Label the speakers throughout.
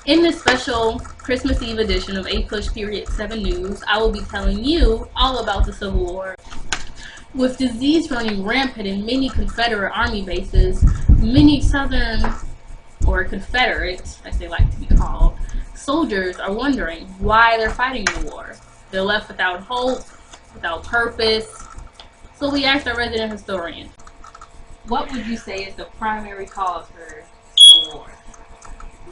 Speaker 1: In this special Christmas Eve edition of 8 Period 7 News, I will be telling you all about the Civil War. With disease running rampant in many Confederate Army bases, many Southern, or Confederate, as they like to be called, soldiers are wondering why they're fighting the war. They're left without hope, without purpose. So we asked our resident historian, what would you say is the primary cause for the war?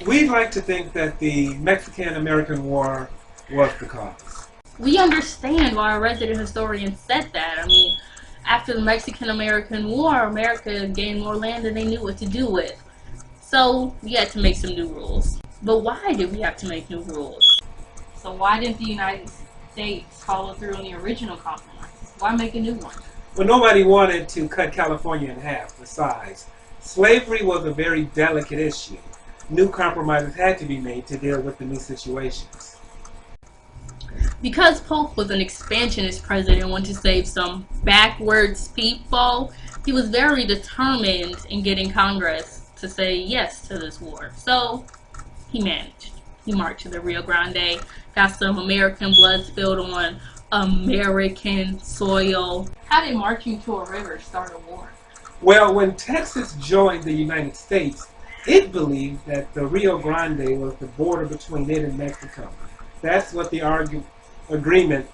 Speaker 2: We'd like to think that the Mexican-American War was the cause.
Speaker 1: We understand why our resident historian said that. I mean, after the Mexican-American War, America gained more land than they knew what to do with. So we had to make some new rules. But why did we have to make new rules? So why didn't the United States follow through on the original compromise? Why make a new one?
Speaker 2: Well, nobody wanted to cut California in half. Besides, slavery was a very delicate issue. New compromises had to be made to deal with the new situations.
Speaker 1: Because Polk was an expansionist president and wanted to save some backwards people, he was very determined in getting Congress to say yes to this war. So he managed. He marched to the Rio Grande, got some American blood spilled on American soil. How did marching to a river start a war?
Speaker 2: Well, when Texas joined the United States, it believed that the Rio Grande was the border between it and Mexico. That's what the agreement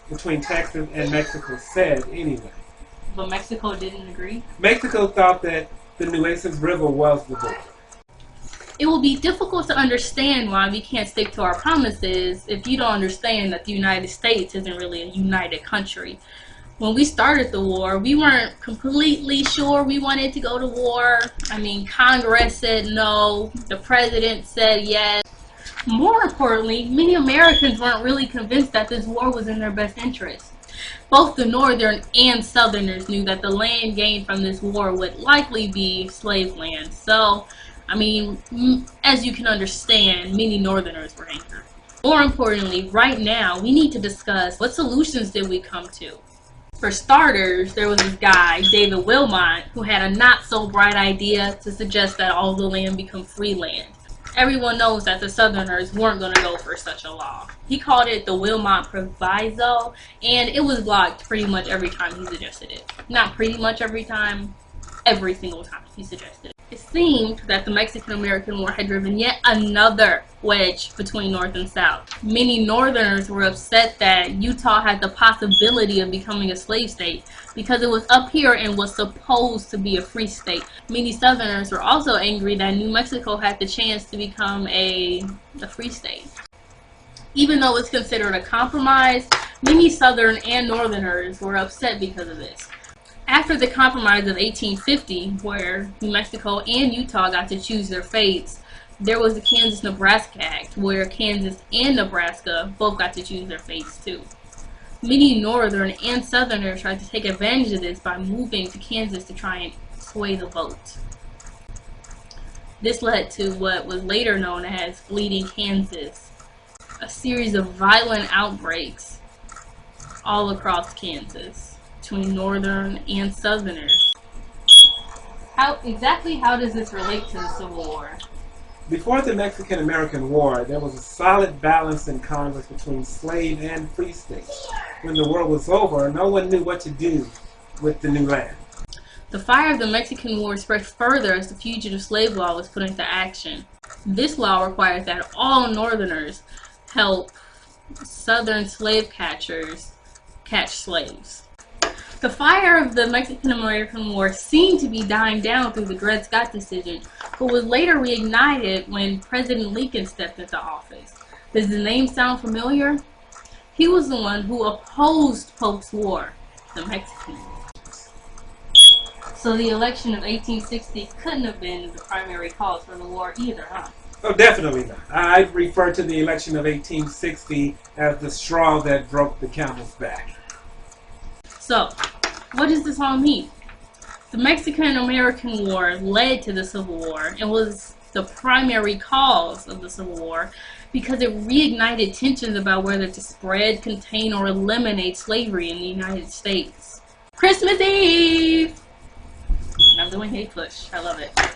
Speaker 2: between Texas and Mexico said anyway.
Speaker 1: But Mexico didn't agree?
Speaker 2: Mexico thought that the Nueces River was the border.
Speaker 1: It will be difficult to understand why we can't stick to our promises if you don't understand that the United States isn't really a united country. When we started the war, we weren't completely sure we wanted to go to war. I mean, Congress said no, the president said yes. More importantly, many Americans weren't really convinced that this war was in their best interest. Both the Northern and Southerners knew that the land gained from this war would likely be slave land. So, I mean, as you can understand, many Northerners were angry. More importantly, right now, we need to discuss what solutions did we come to. For starters, there was this guy, David Wilmot, who had a not-so-bright idea to suggest that all the land become free land. Everyone knows that the Southerners weren't going to go for such a law. He called it the Wilmot Proviso, and it was blocked pretty much every time he suggested it. Not pretty much every time, every single time he suggested it. It seemed that the Mexican-American War had driven yet another wedge between North and South. Many Northerners were upset that Utah had the possibility of becoming a slave state because it was up here and was supposed to be a free state. Many Southerners were also angry that New Mexico had the chance to become a free state. Even though it's considered a compromise, many Southern and Northerners were upset because of this. After the Compromise of 1850, where New Mexico and Utah got to choose their fates, there was the Kansas-Nebraska Act, where Kansas and Nebraska both got to choose their fates too. Many Northern and Southerners tried to take advantage of this by moving to Kansas to try and sway the vote. This led to what was later known as Bleeding Kansas, a series of violent outbreaks all across Kansas between Northern and Southerners. How does this relate to the Civil War?
Speaker 2: Before the Mexican-American War, there was a solid balance in Congress between slave and free states. When the war was over, no one knew what to do with the new land.
Speaker 1: The fire of the Mexican War spread further as the fugitive slave law was put into action. This law required that all Northerners help Southern slave catchers catch slaves. The fire of the Mexican-American War seemed to be dying down through the Dred Scott decision, but was later reignited when President Lincoln stepped into office. Does the name sound familiar? He was the one who opposed Polk's war, the Mexican War. So the election of 1860 couldn't have been the primary cause for the war either, huh?
Speaker 2: Oh, definitely not. I refer to the election of 1860 as the straw that broke the camel's back.
Speaker 1: So, what does this all mean? The Mexican-American War led to the Civil War and was the primary cause of the Civil War because it reignited tensions about whether to spread, contain, or eliminate slavery in the United States. Christmas Eve! I'm doing hate push. I love it.